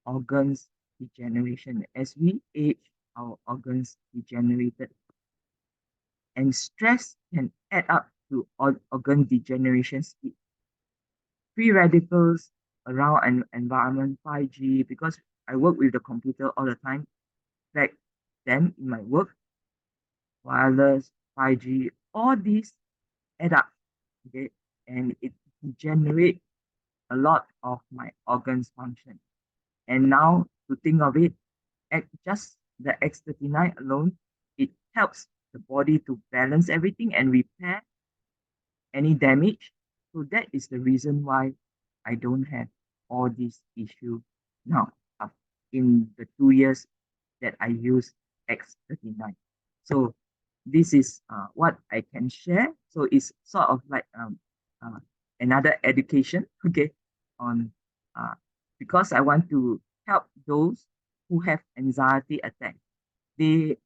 organs degeneration. As we age, our organs degenerated, and stress can add up to organ degeneration speed. Free radicals around an environment, 5G, because I work with the computer all the time. Back then in my work, wireless, 5G, all these add up, okay, and it degenerate a lot of my organs function. And now to think of it, just the X39 alone, it helps the body to balance everything and repair any damage. So that is the reason why I don't have all these issues now in the 2 years that I use X39. So this is what I can share. So it's sort of like uh, another education, okay, on uh, because I want to help those who have anxiety attack. They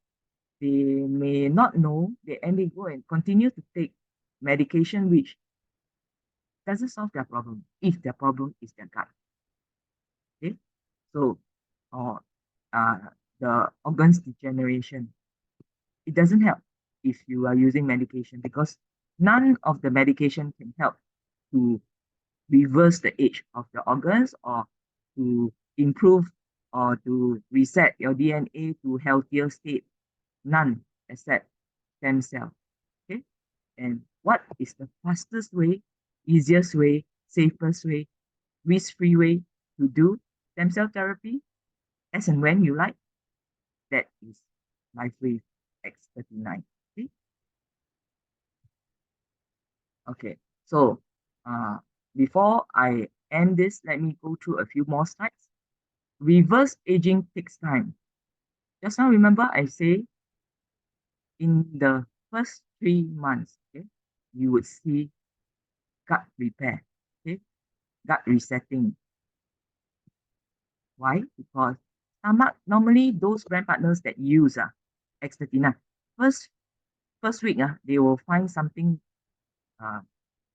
they may not know, and they go and continue to take medication which doesn't solve their problem if their problem is their gut. Okay, so or uh, the organs degeneration, it doesn't help if you are using medication because none of the medication can help to reverse the age of the organs or to improve or to reset your DNA to healthier state. None except stem cell. Okay. And what is the fastest way, easiest way, safest way, risk-free way to do stem cell therapy as and when you like? That is LifeWave X39. Okay. Okay. So before I end this, let me go through a few more slides. Reverse aging takes time. Just now, remember I say in the first 3 months, okay, you would see gut repair, okay, gut resetting. Why? Because stomach, normally those brand partners that use X39, first week, they will find something uh,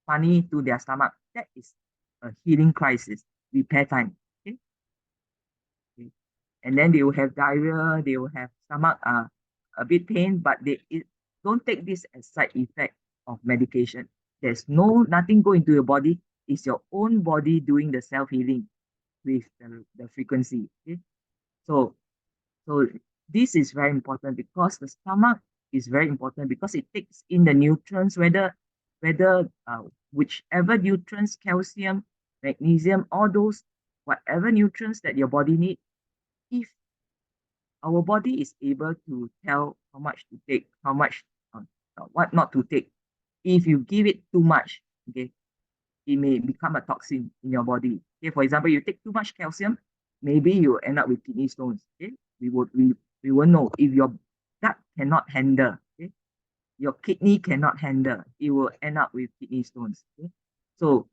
funny to their stomach. That is a healing crisis, repair time. Okay? Okay. And then they will have diarrhea, they will have stomach a bit pain, but don't take this as side effect of medication. There's nothing go into your body. It's your own body doing the self-healing with the frequency. Okay? So so this is very important because the stomach is very important because it takes in the nutrients, whether whichever nutrients, calcium, magnesium, all those whatever nutrients that your body needs. If our body is able to tell how much to take, how much what not to take. If you give it too much, okay, it may become a toxin in your body. Okay, for example, you take too much calcium, maybe you end up with kidney stones. Okay, we will know if your gut cannot handle. Okay, your kidney cannot handle, it will end up with kidney stones. Okay, so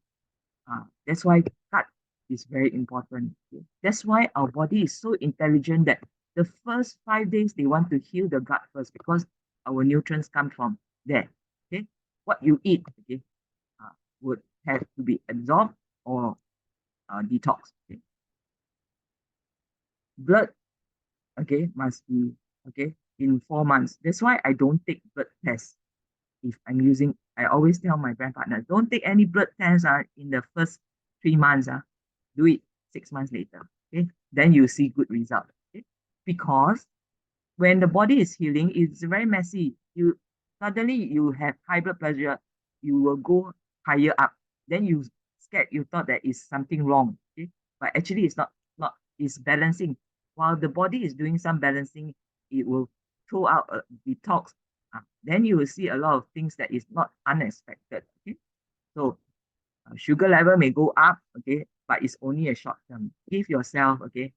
that's why gut is very important. Okay? That's why our body is so intelligent that the first 5 days they want to heal the gut first because our nutrients come from there. Okay, what you eat, okay, would have to be absorbed or detox. Okay? Blood, okay, must be okay in 4 months. That's why I don't take blood tests if I'm using. I always tell my brand partner, don't take any blood tests in the first 3 months. Do it 6 months later. Okay, then you see good result. Okay? Because when the body is healing, it's very messy. You suddenly you have high blood pressure, you will go higher up. Then you scared, you thought that is something wrong. Okay, but actually it's not. It's balancing. While the body is doing some balancing, it will throw out a detox. Then you will see a lot of things that is not unexpected. Okay, so sugar level may go up. Okay, but it's only a short term. Give yourself the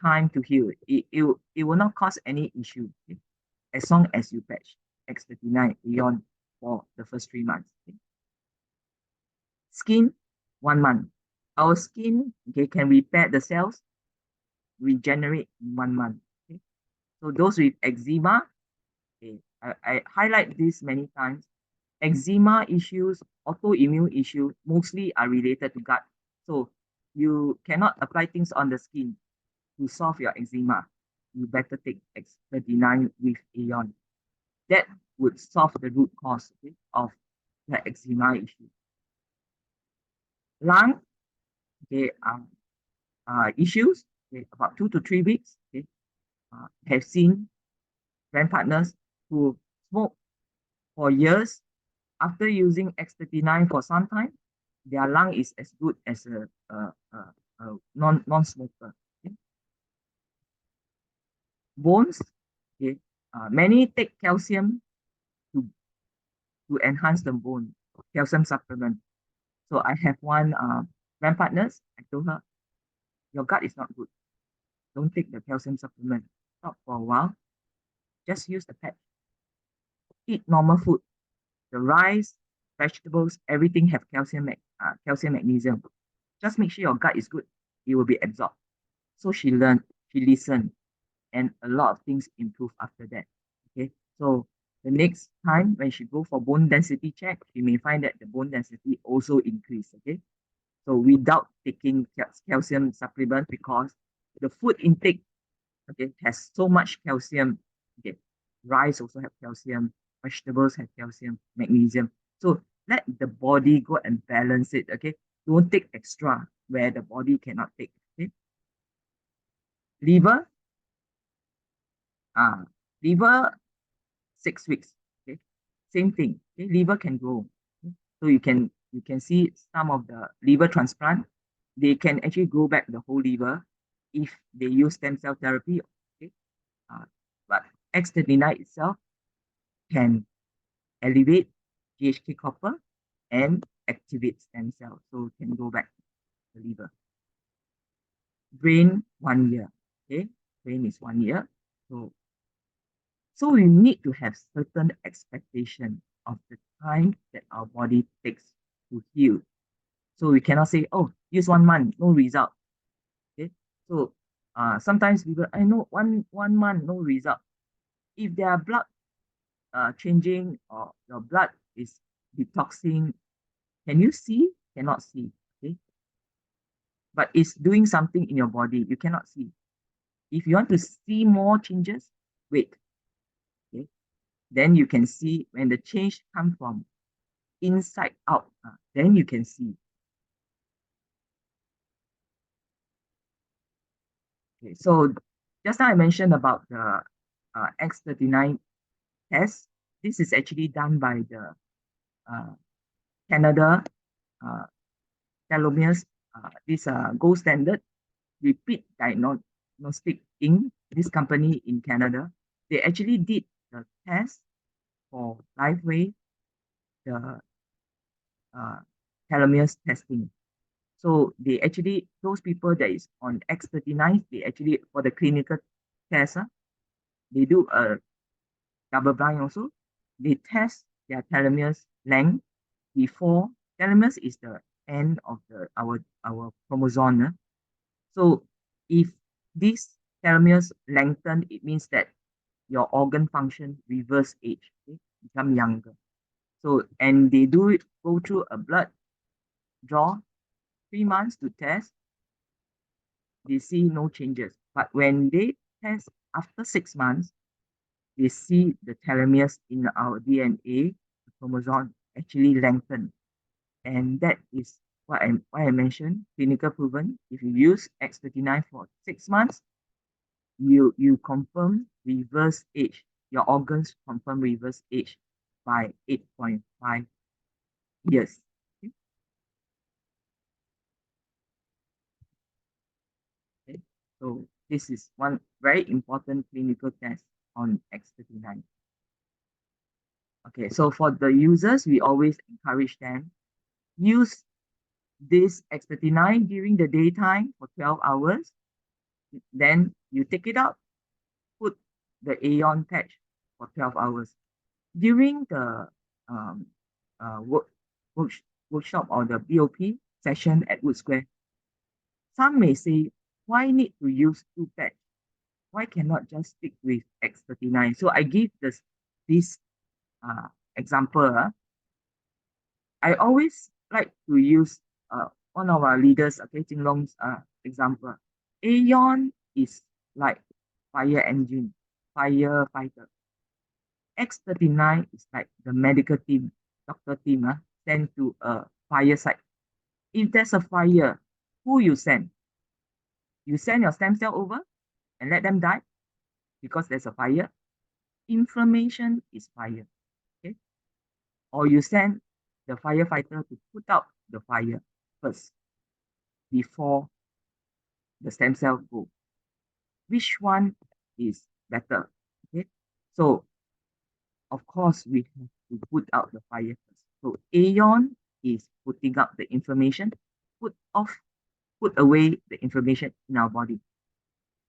time to heal. It will not cause any issue. Okay? As long as you patch X39 Aeon for the first 3 months. Okay? Skin, 1 month. Our skin can repair the cells, regenerate in 1 month. Okay? So those with eczema, I highlight this many times. Eczema issues, autoimmune issues, mostly are related to gut. So you cannot apply things on the skin to solve your eczema. You better take X39 with Aeon. That would solve the root cause of the eczema issue. Lung, okay, issues, about 2 to 3 weeks, have seen brand partners who smoke for years. After using X39 for some time, their lung is as good as a non-smoker. Okay? Bones, okay, many take calcium to enhance the bone, calcium supplement. So I have one brand partners. I told her, your gut is not good. Don't take the calcium supplement. Stop for a while. Just use the patch. Eat normal food. The rice, vegetables, everything have calcium, magnesium. Just make sure your gut is good. It will be absorbed. So she learned, she listened, and a lot of things improve after that. So the next time when she go for bone density check, she may find that the bone density also increase. Okay, so without taking calcium supplement, because the food intake, okay, has so much calcium. Okay, rice also have calcium, vegetables have calcium, magnesium. So let the body go and balance it. Okay, don't take extra where the body cannot take. Okay, liver, uh, liver 6 weeks. Okay, same thing. Okay, liver can grow. Okay? So you can see some of the liver transplant, they can actually grow back the whole liver if they use stem cell therapy. Okay, uh, but X39 itself can elevate GHK copper and activate stem cells, so it can go back to the liver. Brain 1 year. Okay, brain is 1 year. So we need to have certain expectation of the time that our body takes to heal. So we cannot say, oh, use 1 month, no result. Okay. So sometimes people, I know one month, no result. If their blood changing or your blood is detoxing, can you see? Cannot see. Okay. But it's doing something in your body. You cannot see. If you want to see more changes, wait. Okay. Then you can see when the change come from inside out, then you can see. Okay, so just now I mentioned about the X39 test. This is actually done by the uh, Canada uh, telomeres. This gold standard repeat diagnostic Inc. This company in Canada, they actually did the test for LifeWay, the uh, telomeres testing. So they actually, those people that is on X39, they actually, for the clinical test, they do a double blind also. They test their telomeres length before. Telomeres is the end of our chromosome. So if this telomeres lengthen, it means that your organ function reverse age, okay, become younger. So and they do it, go through a blood draw, 3 months to test, they see no changes. But when they test after 6 months, they see the telomeres in our DNA, the chromosome, actually lengthen. And that is why I mentioned clinical proven. If you use X39 for 6 months, you confirm reverse age. Your organs confirm reverse age by 8.5 years. Okay? Okay? So this is one very important clinical test on X39. Okay, so for the users, we always encourage them use this X39 during the daytime for 12 hours. Then you take it out, put the Aeon patch for 12 hours. During the um, uh, work, work, workshop or the BOP session at Wood Square, some may say, why need to use two patch? Why cannot just stick with X39? So I give this example. I always like to use one of our leaders, okay, Jing Long's example. Aeon is like fire engine, firefighter. X39 is like the medical team, doctor team, sent to a fire site. If there's a fire, who you send? You send your stem cell over and let them die because there's a fire. Inflammation is fire, okay? Or you send the firefighter to put out the fire first before the stem cell go. Which one is better? Okay, so of course we have to put out the fire first. So Aeon is putting out the inflammation, put off, put away the inflammation in our body.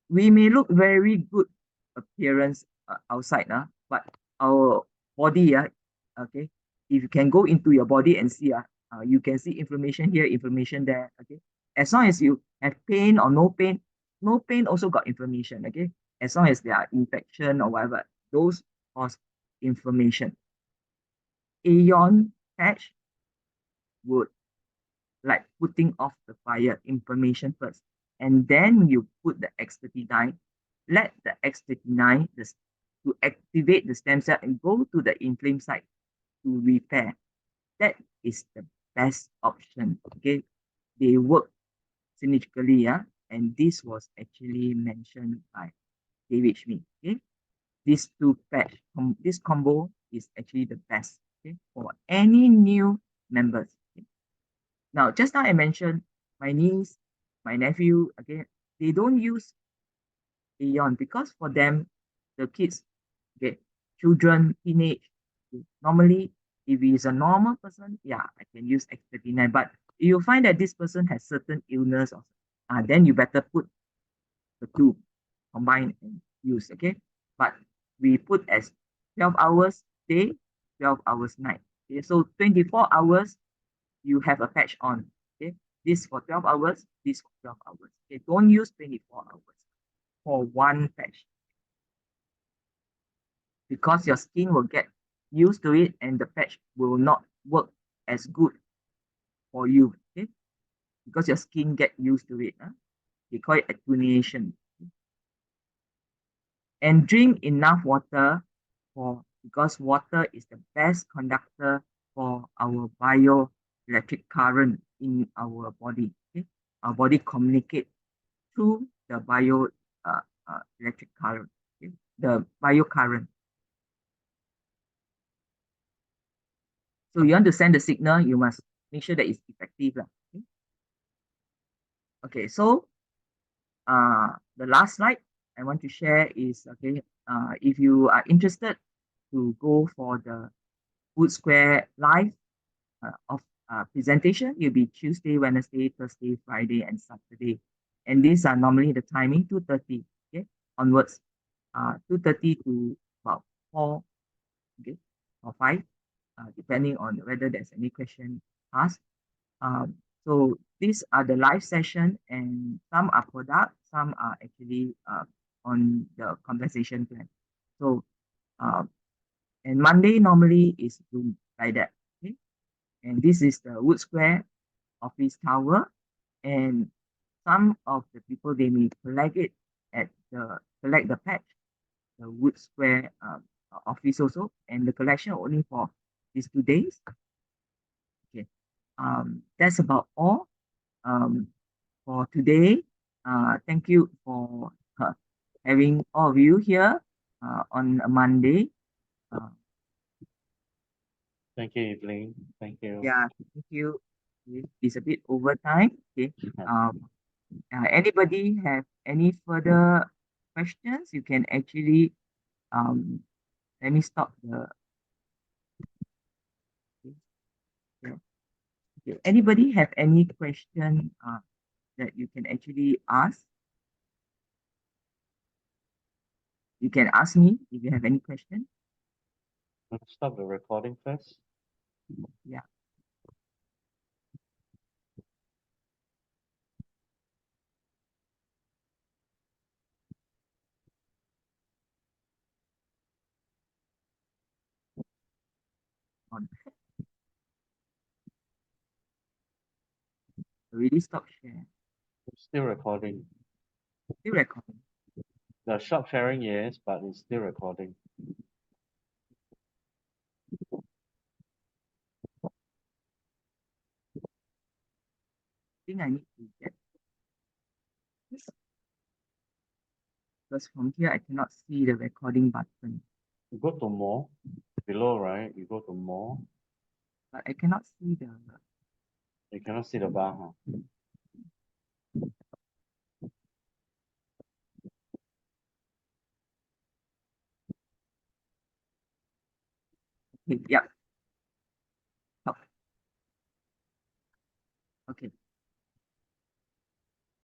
We may look very good appearance outside, but our body, okay, if you can go into your body and see, you can see inflammation here, inflammation there, okay. As long as you have pain or no pain, no pain also got inflammation, okay. As long as there are infection or whatever, those cause information. Aeon patch would like putting off the fire information first, and then you put the X39, let the X39 to activate the stem cell and go to the inflamed site to repair. That is the best option. Okay, they work synergistically, yeah, and this was actually mentioned by David Schmidt. Okay, these two patch, this combo is actually the best, okay, for any new members. Okay? Now, just now I mentioned my niece, my nephew, okay, they don't use Aeon because for them, the kids, okay, children, teenage, okay, normally, if he is a normal person, yeah, I can use X39. But you find that this person has certain illness, or then you better put the two combine and use, okay? But we put as 12 hours day, 12 hours night. Okay, so 24 hours you have a patch on. Okay, this for 12 hours, this for 12 hours. Okay, don't use 24 hours for one patch because your skin will get used to it and the patch will not work as good for you. Okay, because your skin get used to it. We call it attenuation. And drink enough water because water is the best conductor for our bioelectric current in our body. Okay? Our body communicate through the electric current, okay? The biocurrent. So you want to send the signal, you must make sure that it's effective. Okay? Okay, so the last slide I want to share is, okay, if you are interested to go for the Wood Square Live of presentation, it'll be Tuesday, Wednesday, Thursday, Friday, and Saturday. And these are normally the timing 2:30, okay, onwards. 2:30 to about 4, okay, or 5, depending on whether there's any question asked. So these are the live session, and some are product, some are actually on the compensation plan. So and Monday normally is Zoom like that. Okay, and this is the Wood Square office tower, and some of the people they may collect it at collect the patch, the Wood Square office also, and the collection only for these 2 days. Okay, that's about all for today. Thank you for having all of you here on a Monday. Thank you, Evelyn. Thank you. Yeah, thank you. It's a bit over time. Okay. Anybody have any further questions? You can actually let me stop the. Okay. Yeah. Okay. Anybody have any question that you can actually ask? You can ask me if you have any question. Let's stop the recording first. Yeah. On. Already stop share. It's still recording. Still recording. The shop sharing, yes, but it's still recording. I think I need to get this because from here I cannot see the recording button. You go to more, below, right? You go to more. But I cannot see the. You cannot see the bar, huh? Okay, yeah. Oh. Okay.